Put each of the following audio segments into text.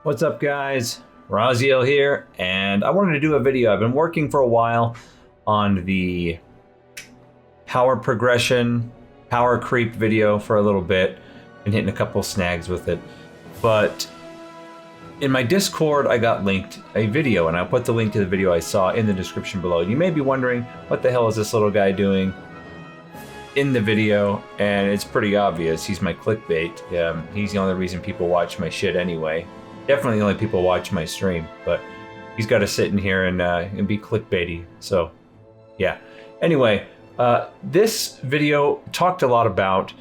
What's up, guys? Raziel here, and I wanted to do a video. I've been working for a while on the power progression, power creep video for a little bit, and hitting a couple snags with it. But in my Discord, I got linked a video, and I'll put the link to the video I saw in the description below. You may be wondering, what the hell is this little guy doing in the video? And it's pretty obvious. He's my clickbait. He's the only reason people watch my shit anyway. Definitely the only people watch my stream, but he's got to sit in here and be clickbaity. So, yeah. Anyway, this video talked a lot about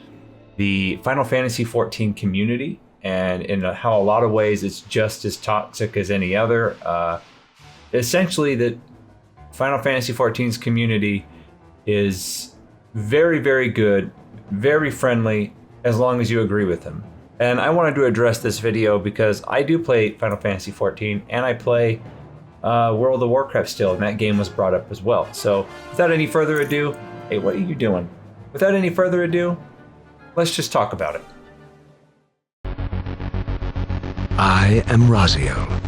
the Final Fantasy XIV community and in how a lot of ways it's just as toxic as any other. Essentially, that Final Fantasy XIV's community is very, very good, very friendly, as long as you agree with them. And I wanted to address this video because I do play Final Fantasy XIV and I play World of Warcraft still, and that game was brought up as well. So without any further ado, hey, what are you doing? Without any further ado, let's just talk about it. I am Raziel.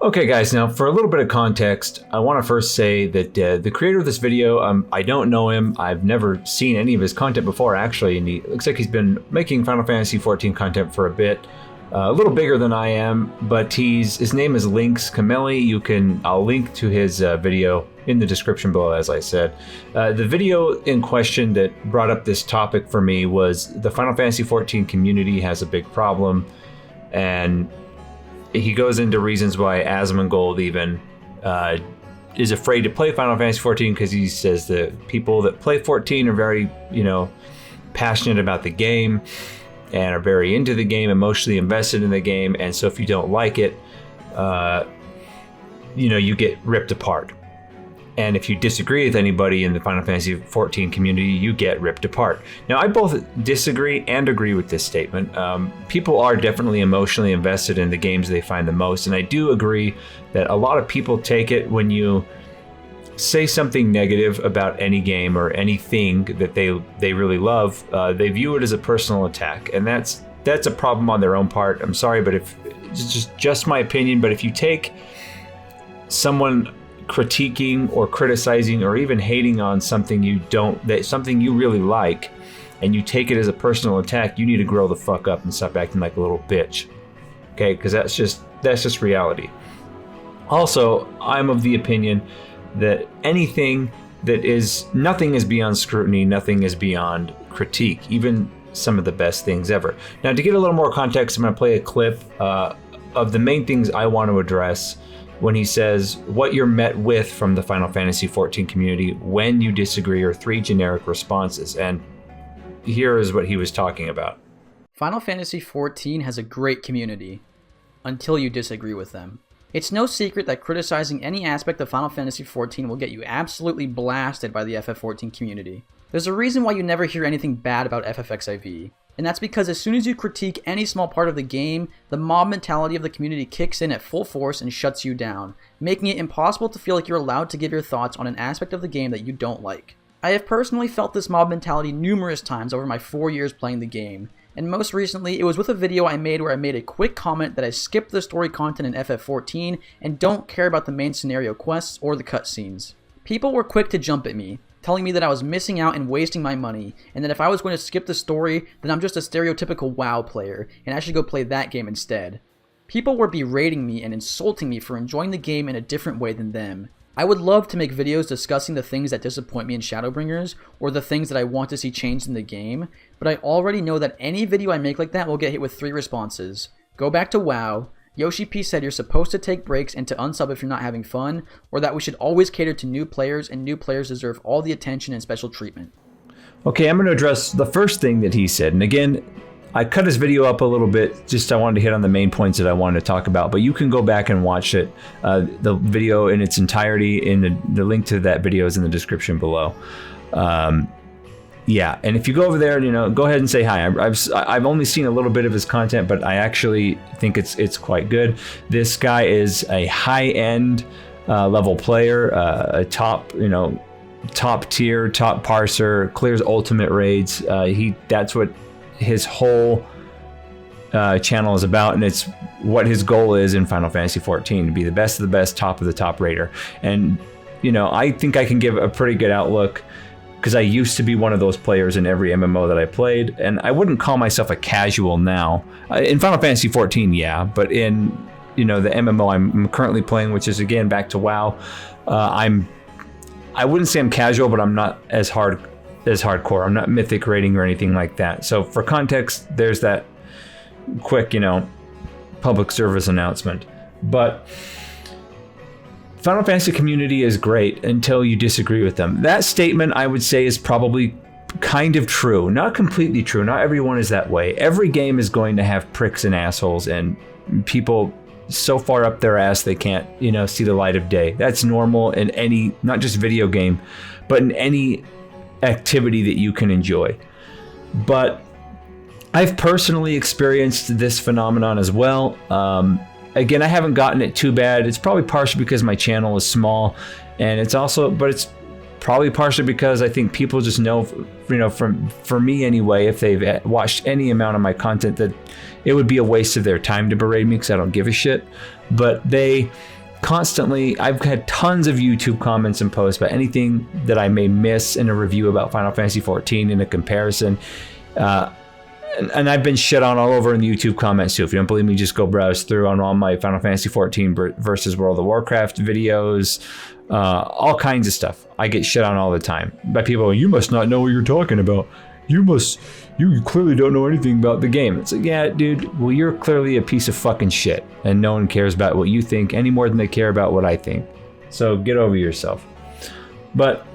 Okay guys, now for a little bit of context, I want to first say that the creator of this video, I don't know him. I've never seen any of his content before actually, and he looks like he's been making Final Fantasy XIV content for a bit. A little bigger than I am, but his name is Lynx Kameli. I'll link to his video in the description below, as I said. The video in question that brought up this topic for me was the Final Fantasy XIV community has a big problem, and he goes into reasons why Asmongold even is afraid to play Final Fantasy XIV because he says the people that play 14 are very, passionate about the game and are very into the game, emotionally invested in the game, and so if you don't like it, you get ripped apart. And if you disagree with anybody in the Final Fantasy XIV community, you get ripped apart. Now, I both disagree and agree with this statement. People are definitely emotionally invested in the games they find the most, and I do agree that a lot of people take it when you say something negative about any game or anything that they really love, they view it as a personal attack, and that's a problem on their own part. I'm sorry, but if it's just my opinion, but if you take someone critiquing or criticizing or even hating on something something you really like, and you take it as a personal attack, you need to grow the fuck up and stop acting like a little bitch. Okay, because that's just reality. Also, I'm of the opinion that nothing is beyond scrutiny, nothing is beyond critique, even some of the best things ever. Now, to get a little more context, I'm going to play a clip of the main things I want to address when he says what you're met with from the Final Fantasy XIV community when you disagree, or 3 generic responses. And here is what he was talking about. Final Fantasy XIV has a great community, until you disagree with them. It's no secret that criticizing any aspect of Final Fantasy XIV will get you absolutely blasted by the FF14 community. There's a reason why you never hear anything bad about FFXIV. And that's because as soon as you critique any small part of the game, the mob mentality of the community kicks in at full force and shuts you down, making it impossible to feel like you're allowed to give your thoughts on an aspect of the game that you don't like. I have personally felt this mob mentality numerous times over my 4 years playing the game, and most recently it was with a video I made where I made a quick comment that I skipped the story content in FF14 and don't care about the main scenario quests or the cutscenes. People were quick to jump at me, telling me that I was missing out and wasting my money, and that if I was going to skip the story, then I'm just a stereotypical WoW player, and I should go play that game instead. People were berating me and insulting me for enjoying the game in a different way than them. I would love to make videos discussing the things that disappoint me in Shadowbringers, or the things that I want to see changed in the game, but I already know that any video I make like that will get hit with 3 responses. Go back to WoW, Yoshi P said you're supposed to take breaks and to unsub if you're not having fun, or that we should always cater to new players and new players deserve all the attention and special treatment. Okay, I'm going to address the first thing that he said, and again, I cut his video up a little bit, just I wanted to hit on the main points that I wanted to talk about, but you can go back and watch it, the video in its entirety, the link to that video is in the description below. Yeah, and if you go over there, go ahead and say hi. I've only seen a little bit of his content, but I actually think it's quite good. This guy is a high-end level player, a top, top tier, top parser, clears ultimate raids. That's what his whole channel is about, and it's what his goal is in Final Fantasy XIV, to be the best of the best, top of the top raider. And I think I can give a pretty good outlook, because I used to be one of those players in every MMO that I played, and I wouldn't call myself a casual now. In Final Fantasy XIV, yeah, but in the MMO I'm currently playing, which is again back to WoW, I wouldn't say I'm casual, but I'm not as hardcore. I'm not mythic rating or anything like that. So for context, there's that quick, public service announcement. But Final Fantasy community is great until you disagree with them. That statement, I would say, is probably kind of true. Not completely true. Not everyone is that way. Every game is going to have pricks and assholes and people so far up their ass they can't, see the light of day. That's normal in any, not just video game, but in any activity that you can enjoy. But I've personally experienced this phenomenon as well. Again, I haven't gotten it too bad. It's probably partially because my channel is small, and it's probably partially because I think people just know, for me anyway, if they've watched any amount of my content, that it would be a waste of their time to berate me because I don't give a shit. But they constantly, I've had tons of YouTube comments and posts about anything that I may miss in a review about Final Fantasy XIV in a comparison. And I've been shit on all over in the YouTube comments too. If you don't believe me, just go browse through on all my Final Fantasy XIV versus World of Warcraft videos, all kinds of stuff. I get shit on all the time by people going, you must not know what you're talking about. You clearly don't know anything about the game. It's like, yeah, dude, well, you're clearly a piece of fucking shit, and no one cares about what you think any more than they care about what I think. So get over yourself. But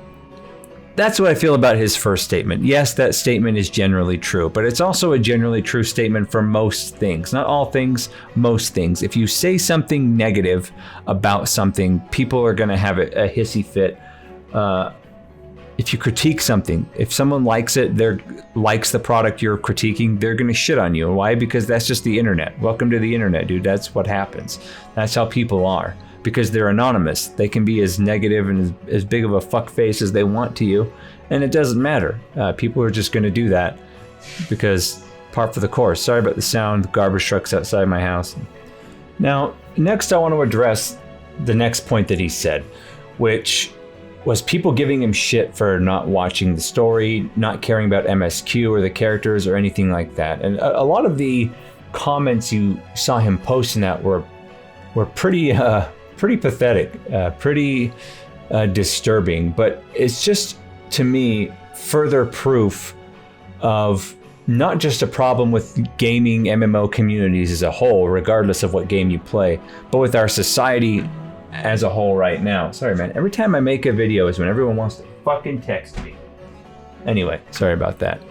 that's what I feel about his first statement. Yes, that statement is generally true, but it's also a generally true statement for most things. Not all things, most things. If you say something negative about something, people are going to have a hissy fit. If you critique something, if someone likes it, likes the product you're critiquing, they're going to shit on you. Why? Because that's just the internet. Welcome to the internet, dude. That's what happens. That's how people are. Because they're anonymous. They can be as negative and as big of a fuckface as they want to you, and it doesn't matter. People are just going to do that because par for the course. Sorry about the sound. The garbage truck's outside my house. Now, next I want to address the next point that he said, which was people giving him shit for not watching the story, not caring about MSQ or the characters or anything like that. And a lot of the comments you saw him posting that were pretty pathetic, pretty disturbing, but it's just, to me, further proof of not just a problem with gaming MMO communities as a whole, regardless of what game you play, but with our society as a whole right now. Sorry, man. Every time I make a video is when everyone wants to fucking text me. Anyway, sorry about that.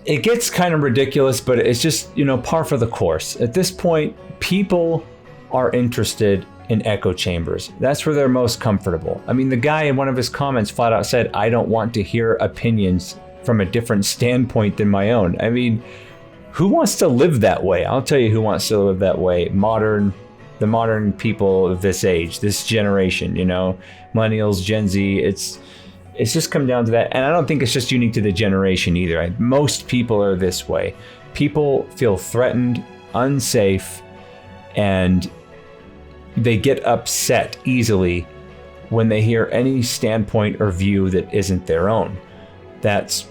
It gets kind of ridiculous, but it's just, par for the course. At this point, people are interested in echo chambers. That's where they're most comfortable. I mean, the guy in one of his comments flat out said, I don't want to hear opinions from a different standpoint than my own. I mean, who wants to live that way? I'll tell you who wants to live that way. The modern people of this age, this generation, millennials, Gen Z, it's just come down to that. And I don't think it's just unique to the generation either. Most people are this way. People feel threatened, unsafe, and they get upset easily when they hear any standpoint or view that isn't their own. That's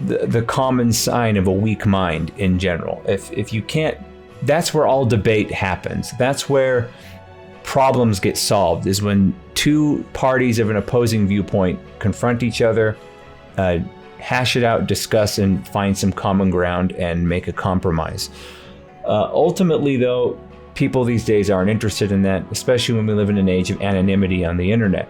the common sign of a weak mind in general. If you can't, that's where all debate happens. That's where problems get solved, is when two parties of an opposing viewpoint confront each other, hash it out, discuss, and find some common ground and make a compromise. Ultimately, though, people these days aren't interested in that, especially when we live in an age of anonymity on the internet.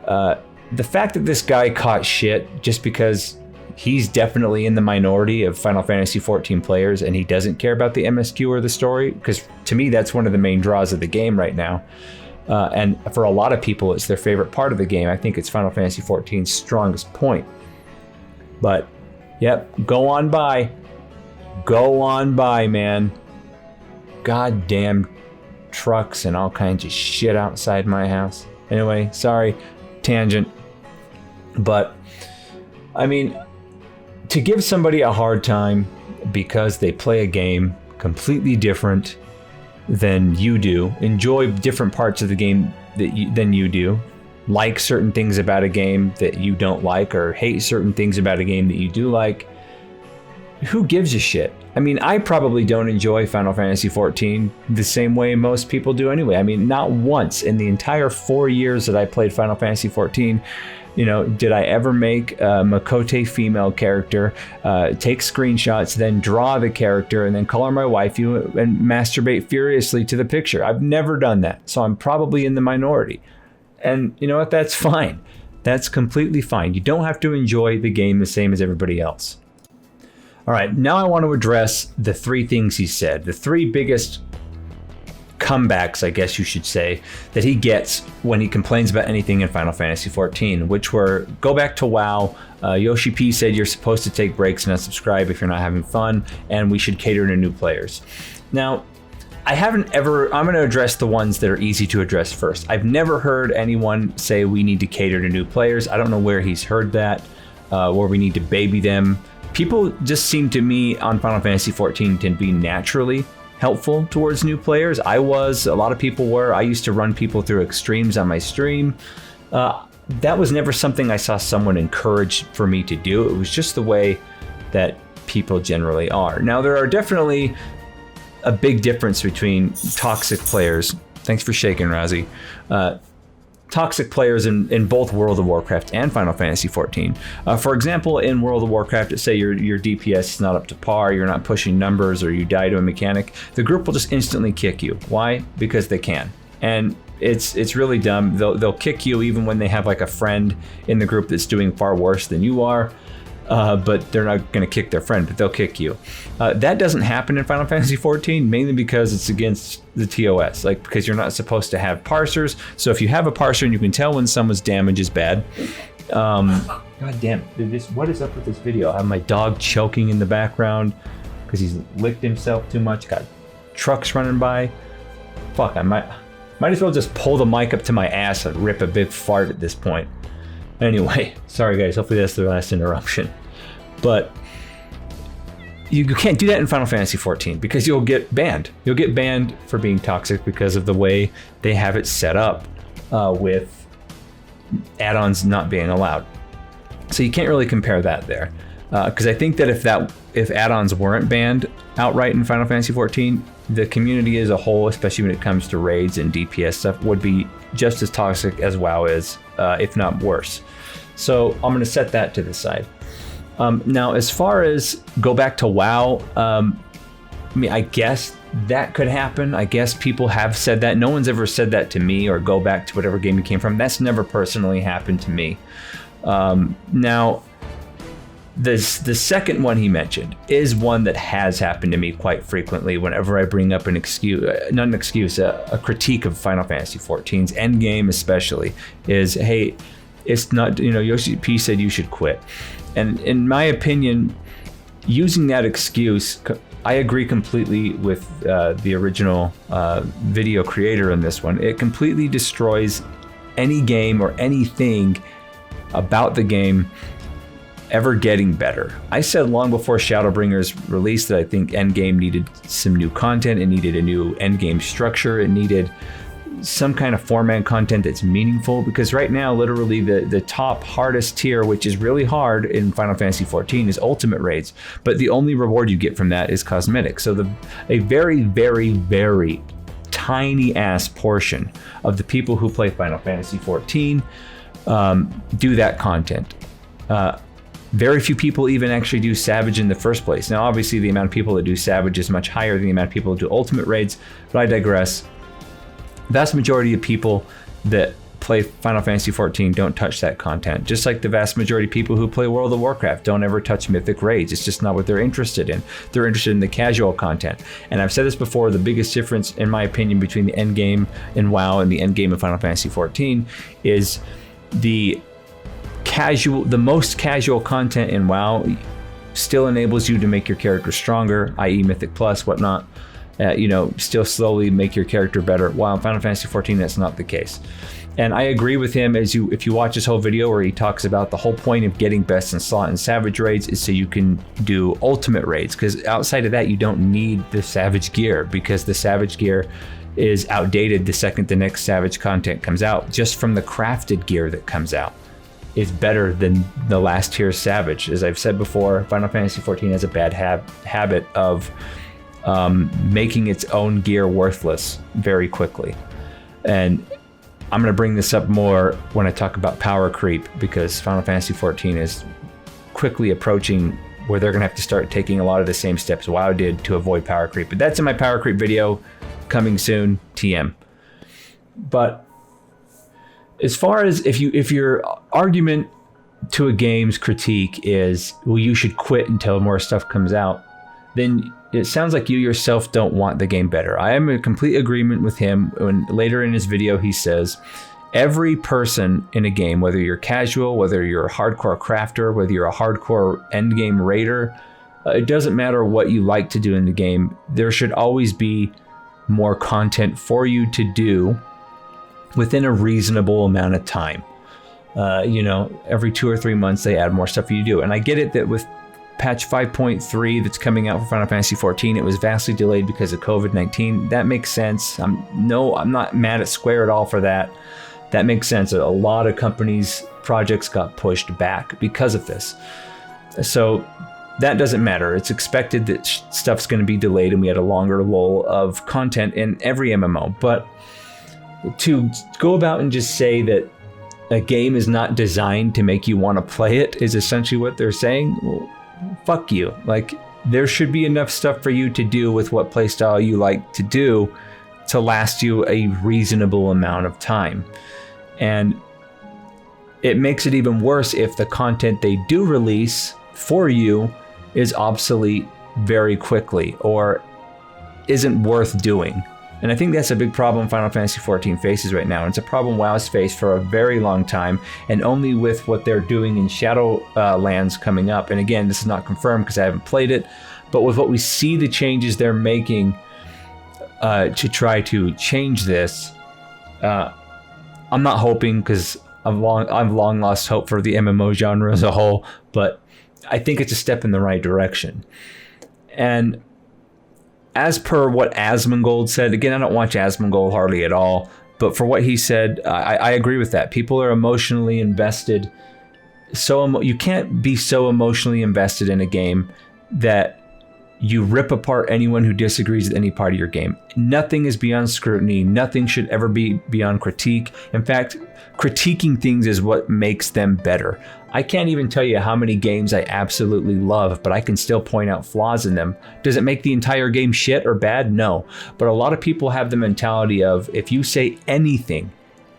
The fact that this guy caught shit just because he's definitely in the minority of Final Fantasy XIV players and he doesn't care about the MSQ or the story, because to me that's one of the main draws of the game right now. And for a lot of people it's their favorite part of the game. I think it's Final Fantasy XIV's strongest point. But yep, go on by, man. Goddamn trucks and all kinds of shit outside my house. Anyway, sorry, tangent. But, I mean, to give somebody a hard time because they play a game completely different than you do, enjoy different parts of the game than you do, like certain things about a game that you don't like, or hate certain things about a game that you do like, who gives a shit? I mean, I probably don't enjoy Final Fantasy XIV the same way most people do anyway. I mean, not once in the entire 4 years that I played Final Fantasy XIV, you know, did I ever make a Makote female character, take screenshots, then draw the character, and then call her my waifu and masturbate furiously to the picture. I've never done that, so I'm probably in the minority. And you know what? That's fine. That's completely fine. You don't have to enjoy the game the same as everybody else. All right, now I want to address the 3 things he said, the 3 biggest comebacks, I guess you should say, that he gets when he complains about anything in Final Fantasy XIV, which were, go back to WoW, Yoshi P said you're supposed to take breaks and unsubscribe if you're not having fun, and we should cater to new players. Now, I'm going to address the ones that are easy to address first. I've never heard anyone say we need to cater to new players. I don't know where he's heard that, where we need to baby them. People just seem to me on Final Fantasy XIV to be naturally helpful towards new players. I was, a lot of people were. I used to run people through extremes on my stream. That was never something I saw someone encourage for me to do. It was just the way that people generally are. Now, there are definitely a big difference between toxic players. Thanks for shaking, Razi. Toxic players in both World of Warcraft and Final Fantasy XIV. For example, in World of Warcraft, say your DPS is not up to par, you're not pushing numbers, or you die to a mechanic, the group will just instantly kick you. Why? Because they can. And it's really dumb. They'll kick you even when they have like a friend in the group that's doing far worse than you are. But they're not going to kick their friend, but they'll kick you. That doesn't happen in Final Fantasy XIV, mainly because it's against the TOS, like because you're not supposed to have parsers. So if you have a parser and you can tell when someone's damage is bad. God damn, what is up with this video? I have my dog choking in the background because he's licked himself too much. Got trucks running by. Fuck, I might as well just pull the mic up to my ass and rip a big fart at this point. Anyway, sorry guys, hopefully that's the last interruption. But you can't do that in Final Fantasy XIV because you'll get banned. You'll get banned for being toxic because of the way they have it set up with add-ons not being allowed. So you can't really compare that there. Because I think that if add-ons weren't banned outright in Final Fantasy XIV, the community as a whole, especially when it comes to raids and DPS stuff, would be just as toxic as WoW is, if not worse. So I'm going to set that to the side. Now, as far as go back to WoW, I mean, I guess that could happen. I guess people have said that. No one's ever said that to me, or go back to whatever game you came from. That's never personally happened to me. Now, the second one he mentioned is one that has happened to me quite frequently whenever I bring up a critique of Final Fantasy XIV's Endgame especially, is, hey, it's not, Yoshi P said you should quit. And in my opinion, using that excuse, I agree completely with the original video creator in this one. It completely destroys any game or anything about the game ever getting better. I said long before Shadowbringers released that I think Endgame needed some new content. It needed a new Endgame structure. It needed some kind of format content that's meaningful, because right now, literally the top hardest tier, which is really hard in Final Fantasy XIV, is ultimate raids, but the only reward you get from that is cosmetic. So a very, very, very tiny ass portion of the people who play Final Fantasy XIV do that content. Very few people even actually do Savage in the first place. Now, obviously, the amount of people that do Savage is much higher than the amount of people that do Ultimate raids, but I digress. Vast majority of people that play Final Fantasy XIV don't touch that content. Just like the vast majority of people who play World of Warcraft don't ever touch Mythic raids. It's just not what they're interested in. They're interested in the casual content. And I've said this before, the biggest difference, in my opinion, between the end game in WoW and the end game of Final Fantasy XIV is the most casual content in WoW still enables you to make your character stronger, i.e. Mythic Plus, whatnot. still slowly make your character better. While in Final Fantasy XIV, that's not the case. And I agree with him if you watch his whole video where he talks about the whole point of getting best in slot and savage raids is so you can do ultimate raids, because outside of that you don't need the savage gear, because the savage gear is outdated the second the next savage content comes out. Just from the crafted gear that comes out is better than the last tier savage. As I've said before, Final Fantasy XIV has a bad habit of making its own gear worthless very quickly. And I'm going to bring this up more when I talk about power creep, because Final Fantasy XIV is quickly approaching where they're going to have to start taking a lot of the same steps WoW did to avoid power creep. But that's in my power creep video coming soon, TM. But as far as if your argument to a game's critique is, well, you should quit until more stuff comes out, then it sounds like you yourself don't want the game better. I am in complete agreement with him when later in his video he says, every person in a game, whether you're casual, whether you're a hardcore crafter, whether you're a hardcore endgame raider, it doesn't matter what you like to do in the game, there should always be more content for you to do within a reasonable amount of time. Every 2 or 3 months they add more stuff for you to do. And I get it that with patch 5.3 that's coming out for Final Fantasy XIV, it was vastly delayed because of COVID-19. That makes sense. I'm not mad at Square at all for that. That makes sense. A lot of companies' projects got pushed back because of this. So that doesn't matter. It's expected that stuff's going to be delayed, and we had a longer lull of content in every MMO. But to go about and just say that a game is not designed to make you want to play it is essentially what they're saying. Well, fuck you. Like, there should be enough stuff for you to do with what playstyle you like to do to last you a reasonable amount of time. And it makes it even worse if the content they do release for you is obsolete very quickly or isn't worth doing. And I think that's a big problem Final Fantasy XIV faces right now. It's a problem WoW's faced for a very long time, and only with what they're doing in Shadowlands coming up. And again, this is not confirmed because I haven't played it, but with what we see the changes they're making to try to change this, I'm not hoping, because I've long lost hope for the MMO genre as a whole, but I think it's a step in the right direction. And as per what Asmongold said, again, I don't watch Asmongold hardly at all, but for what he said, I agree with that. People are emotionally invested. You can't be so emotionally invested in a game that you rip apart anyone who disagrees with any part of your game. Nothing is beyond scrutiny. Nothing should ever be beyond critique. In fact, critiquing things is what makes them better. I can't even tell you how many games I absolutely love, but I can still point out flaws in them. Does it make the entire game shit or bad? No. But a lot of people have the mentality of, if you say anything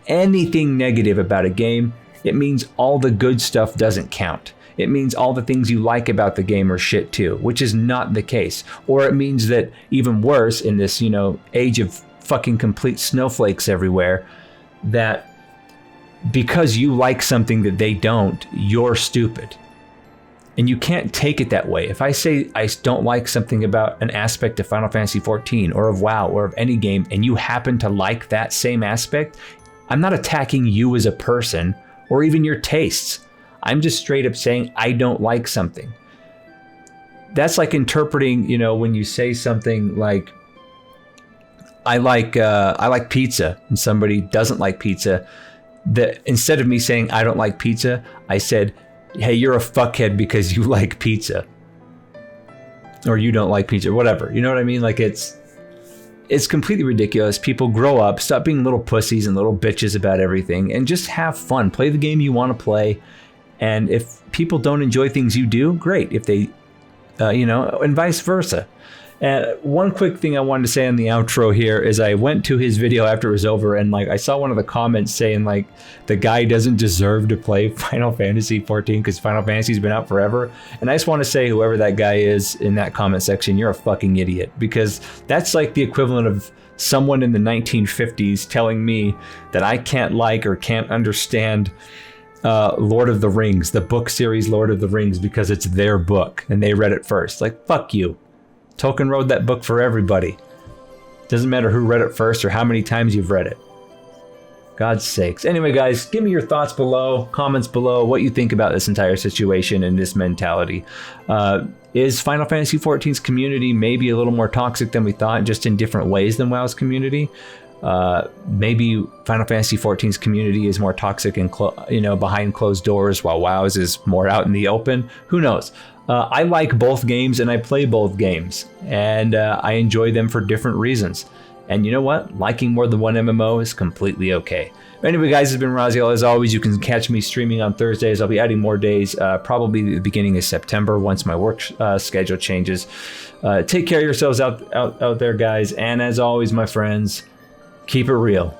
negative about a game, it means all the good stuff doesn't count. It means all the things you like about the game are shit too, which is not the case. Or it means that, even worse, in this, age of fucking complete snowflakes everywhere, that because you like something that they don't, you're stupid. And you can't take it that way. If I say I don't like something about an aspect of Final Fantasy XIV or of WoW or of any game, and you happen to like that same aspect, I'm not attacking you as a person or even your tastes. I'm just straight up saying I don't like something. That's like interpreting, when you say something like, I like pizza, and somebody doesn't like pizza, that instead of me saying I don't like pizza, I said, hey, you're a fuckhead because you like pizza, or you don't like pizza, or whatever. You know what I mean? Like, it's completely ridiculous. People grow up, stop being little pussies and little bitches about everything, and just have fun. Play the game you want to play. And if people don't enjoy things you do, great. If they, and vice versa. And one quick thing I wanted to say on the outro here is I went to his video after it was over, and I saw one of the comments saying the guy doesn't deserve to play Final Fantasy XIV because Final Fantasy's been out forever. And I just want to say, whoever that guy is in that comment section, you're a fucking idiot, because that's like the equivalent of someone in the 1950s telling me that I can't like or can't understand Lord of the Rings, the book series Lord of the Rings, because it's their book and they read it first. Like, fuck you. Tolkien wrote that book for everybody. Doesn't matter who read it first or how many times you've read it. God's sakes. Anyway, guys, give me your thoughts below, comments below, what you think about this entire situation and this mentality. Is Final Fantasy XIV's community maybe a little more toxic than we thought, just in different ways than WoW's community? Maybe Final Fantasy XIV's community is more toxic and behind closed doors, while WoW's is more out in the open. Who knows? I like both games and I play both games, and I enjoy them for different reasons. And you know what? Liking more than one MMO is completely okay. Anyway, guys, this has been Raziel. As always, you can catch me streaming on Thursdays. I'll be adding more days, probably the beginning of September once my work schedule changes. Take care of yourselves out there, guys. And as always, my friends, keep it real.